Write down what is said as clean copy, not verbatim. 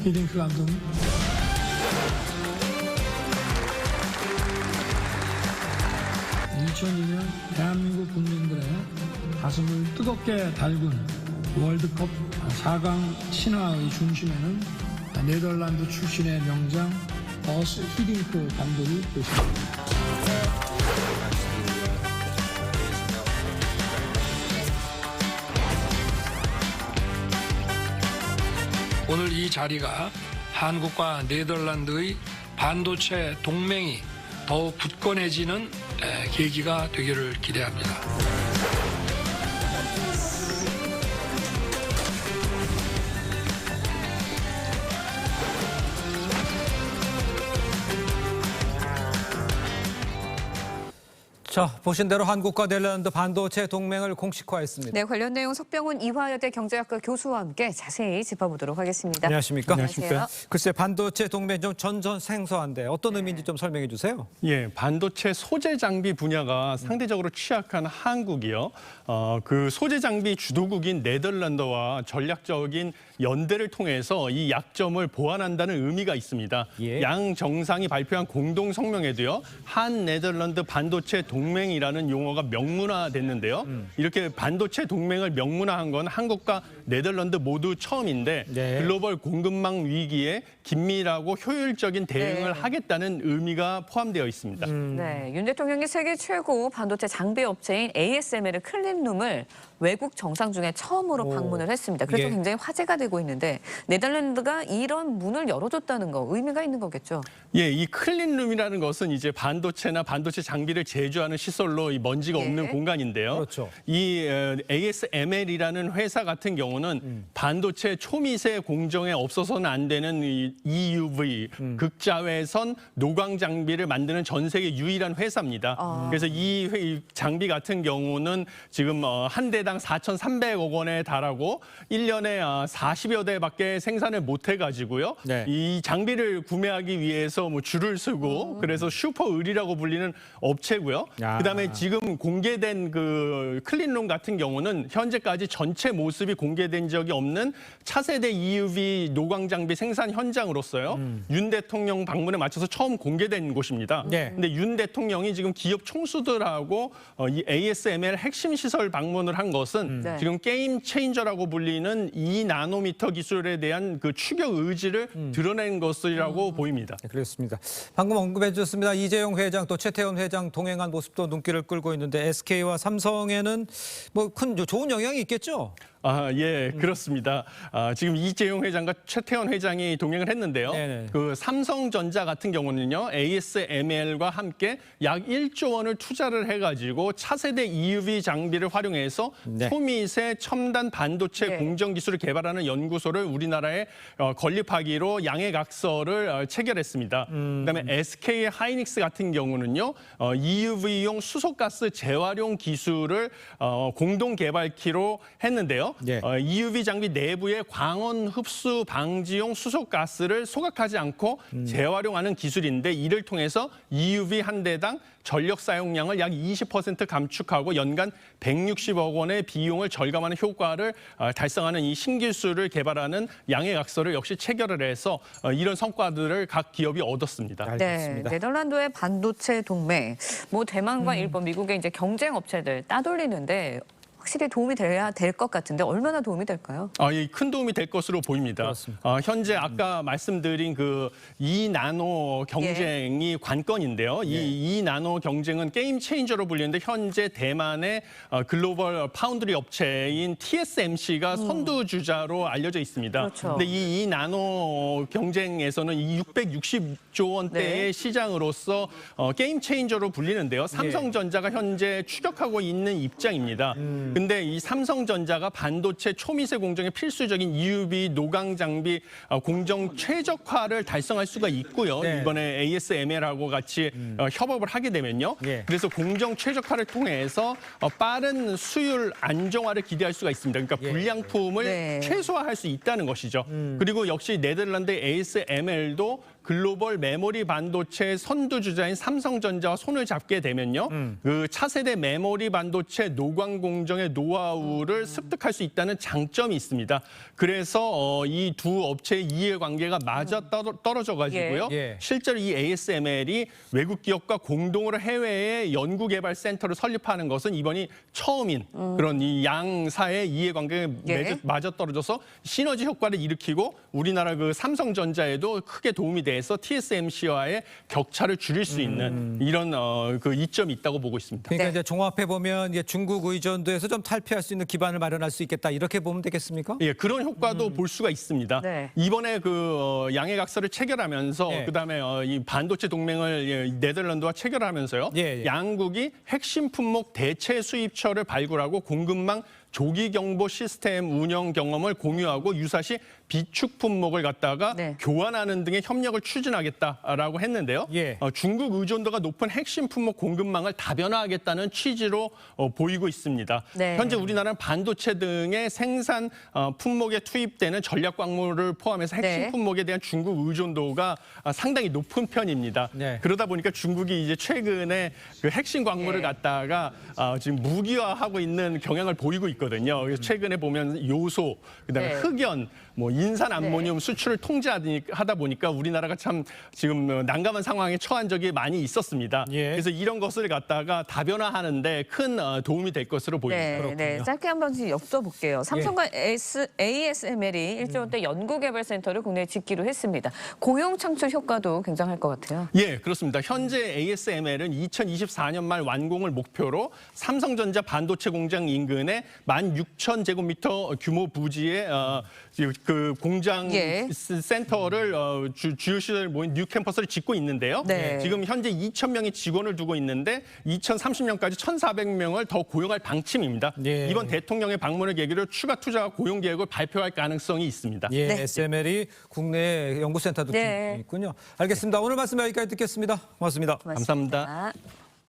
히딩크 감독님. 2002년 대한민국 국민들의 가슴을 뜨겁게 달군 월드컵 4강 신화의 중심에는 네덜란드 출신의 명장 버스 히딩크 감독이 계십니다. 오늘 이 자리가 한국과 네덜란드의 반도체 동맹이 더욱 굳건해지는 계기가 되기를 기대합니다. 자, 보신 대로 한국과 네덜란드 반도체 동맹을 공식화했습니다. 네, 관련 내용 석병훈 이화여대 경제학과 교수와 함께 자세히 짚어보도록 하겠습니다. 안녕하십니까? 안녕하세요. 글쎄, 반도체 동맹 좀 전전생소한데 어떤 의미인지 좀 설명해 주세요. 예, 반도체 소재 장비 분야가 상대적으로 취약한 한국이요. 그 소재 장비 주도국인 네덜란드와 전략적인 연대를 통해서 이 약점을 보완한다는 의미가 있습니다. 예. 양 정상이 발표한 공동 성명에도요. 한 네덜란드 반도체 동맹이라는 용어가 명문화됐는데요. 이렇게 반도체 동맹을 명문화한 건 한국과 네덜란드 모두 처음인데 네. 글로벌 공급망 위기에 긴밀하고 효율적인 대응을 네. 하겠다는 의미가 포함되어 있습니다. 네, 윤 대통령이 세계 최고 반도체 장비 업체인 ASML 클린룸을 외국 정상 중에 처음으로 방문을 했습니다. 그래서 예. 굉장히 화제가 되고 있는데 네덜란드가 이런 문을 열어줬다는 거 의미가 있는 거겠죠? 예, 이 클린룸이라는 것은 이제 반도체나 반도체 장비를 제조하는 시설로 이 먼지가 예. 없는 공간인데요. 그렇죠. 이 ASML이라는 회사 같은 경우는 반도체 초미세 공정에 없어서는 안 되는 이 EUV 극자외선 노광 장비를 만드는 전 세계 유일한 회사입니다. 그래서 이 장비 같은 경우는 지금 한 대당 4,300억 원에 달하고 1년에 40여 대밖에 생산을 못 해가지고요. 네. 이 장비를 구매하기 위해서 뭐 줄을 서고 그래서 슈퍼을이라고 불리는 업체고요. 야. 그다음에 지금 공개된 그 클린룸 같은 경우는 현재까지 전체 모습이 공개된 적이 없는 차세대 EUV 노광 장비 생산 현장으로서요. 윤 대통령 방문에 맞춰서 처음 공개된 곳입니다. 네. 근데 윤 대통령이 지금 기업 총수들하고 이 ASML 핵심 시설 방문을 한 것은 네. 지금 게임 체인저라고 불리는 2나노미터 기술에 대한 그 추격 의지를 드러낸 것이라고 보입니다. 네, 그렇습니다. 방금 언급해 주셨습니다. 이재용 회장 또 최태원 회장 동행한 모습도 눈길을 끌고 있는데 SK와 삼성에는 뭐 큰 좋은 영향이 있겠죠? 예, 그렇습니다. 지금 이재용 회장과 최태원 회장이 동행을 했는데요. 네네. 그 삼성전자 같은 경우는요, ASML과 함께 약 1조 원을 투자를 해가지고 차세대 EUV 장비를 활용해서 네. 초미세 첨단 반도체 네. 공정 기술을 개발하는 연구소를 우리나라에 건립하기로 양해각서를 체결했습니다. 그다음에 SK 하이닉스 같은 경우는요, EUV용 수소가스 재활용 기술을 공동 개발키로 했는데요. 예. EUV 장비 내부의 광원 흡수 방지용 수소가스를 소각하지 않고 재활용하는 기술인데 이를 통해서 EUV 한 대당 전력 사용량을 약 20% 감축하고 연간 160억 원의 비용을 절감하는 효과를 달성하는 이 신기술을 개발하는 양해각서를 역시 체결을 해서 이런 성과들을 각 기업이 얻었습니다. 네, 알겠습니다. 네덜란드의 반도체 동맹, 뭐 대만과 일본, 미국의 이제 경쟁 업체들 따돌리는데 확실히 도움이 돼야 될 것 같은데 얼마나 도움이 될까요? 예, 큰 도움이 될 것으로 보입니다. 그렇습니다. 현재 아까 말씀드린 그 2나노 경쟁이 관건인데요. 이 2나노 경쟁은 게임 체인저로 불리는데 현재 대만의 글로벌 파운드리 업체인 TSMC가 선두주자로 알려져 있습니다. 그렇죠. 근데 이 2나노 경쟁에서는 이 660조 원대의 네. 시장으로서 게임 체인저로 불리는데요. 삼성전자가 현재 추격하고 있는 입장입니다. 근데 이 삼성전자가 반도체 초미세 공정의 필수적인 EUV 노광 장비 공정 최적화를 달성할 수가 있고요. 네. 이번에 ASML하고 같이 협업을 하게 되면요. 예. 그래서 공정 최적화를 통해서 빠른 수율 안정화를 기대할 수가 있습니다. 그러니까 예. 불량품을 네. 최소화할 수 있다는 것이죠. 그리고 역시 네덜란드 ASML도 글로벌 메모리 반도체 선두주자인 삼성전자와 손을 잡게 되면요. 그 차세대 메모리 반도체 노광 공정의 노하우를 습득할 수 있다는 장점이 있습니다. 그래서 이 두 업체의 이해관계가 맞아 떨어져 가지고요. 예. 실제로 이 ASML이 외국 기업과 공동으로 해외에 연구개발센터를 설립하는 것은 이번이 처음인 그런 이 양사의 이해관계가 예. 맞아떨어져서 시너지 효과를 일으키고 우리나라 그 삼성전자에도 크게 도움이 돼서 TSMC와의 격차를 줄일 수 있는 이런 그 이점이 있다고 보고 있습니다. 그러니까 네. 이제 종합해 보면 중국 의존도에서 좀 탈피할 수 있는 기반을 마련할 수 있겠다 이렇게 보면 되겠습니까? 예, 그런 효과도 볼 수가 있습니다. 네. 이번에 그 양해각서를 체결하면서 예. 그다음에 이 반도체 동맹을 네덜란드와 체결하면서요. 예, 예. 양국이 핵심 품목 대체 수입처를 발굴하고 공급망 조기 경보 시스템 운영 경험을 공유하고 유사시 비축 품목을 갖다가 네. 교환하는 등의 협력을 추진하겠다라고 했는데요. 예. 중국 의존도가 높은 핵심 품목 공급망을 다변화하겠다는 취지로 보이고 있습니다. 네. 현재 우리나라는 반도체 등의 생산 품목에 투입되는 전략 광물을 포함해서 핵심 네. 품목에 대한 중국 의존도가 상당히 높은 편입니다. 네. 그러다 보니까 중국이 이제 최근에 그 핵심 광물을 네. 갖다가 지금 무기화하고 있는 경향을 보이고 있거든요. 그래서 최근에 보면 요소, 그다음에 네. 흑연, 뭐 인산 암모늄 수출을 통제하다 보니까 우리나라가 참 지금 난감한 상황에 처한 적이 많이 있었습니다. 예. 그래서 이런 것을 갖다가 다변화하는데 큰 도움이 될 것으로 보입니다. 네, 짧게 한 번씩 여쭤볼게요. 삼성과 ASML이 1조 원대 연구개발센터를 국내에 짓기로 했습니다. 고용 창출 효과도 굉장할 것 같아요. 예, 그렇습니다. 현재 ASML은 2024년 말 완공을 목표로 삼성전자 반도체 공장 인근에 16,000제곱미터 규모 부지에 그 공장 예. 센터를 주요 시설 모인 뉴 캠퍼스를 짓고 있는데요. 네. 지금 현재 2,000명의 직원을 두고 있는데 2030년까지 1,400명을 더 고용할 방침입니다. 예. 이번 대통령의 방문을 계기로 추가 투자와 고용 계획을 발표할 가능성이 있습니다. 예, 네. SML이 국내 연구센터도 네. 있군요. 알겠습니다. 오늘 말씀 여기까지 듣겠습니다. 고맙습니다. 감사합니다. 고맙습니다.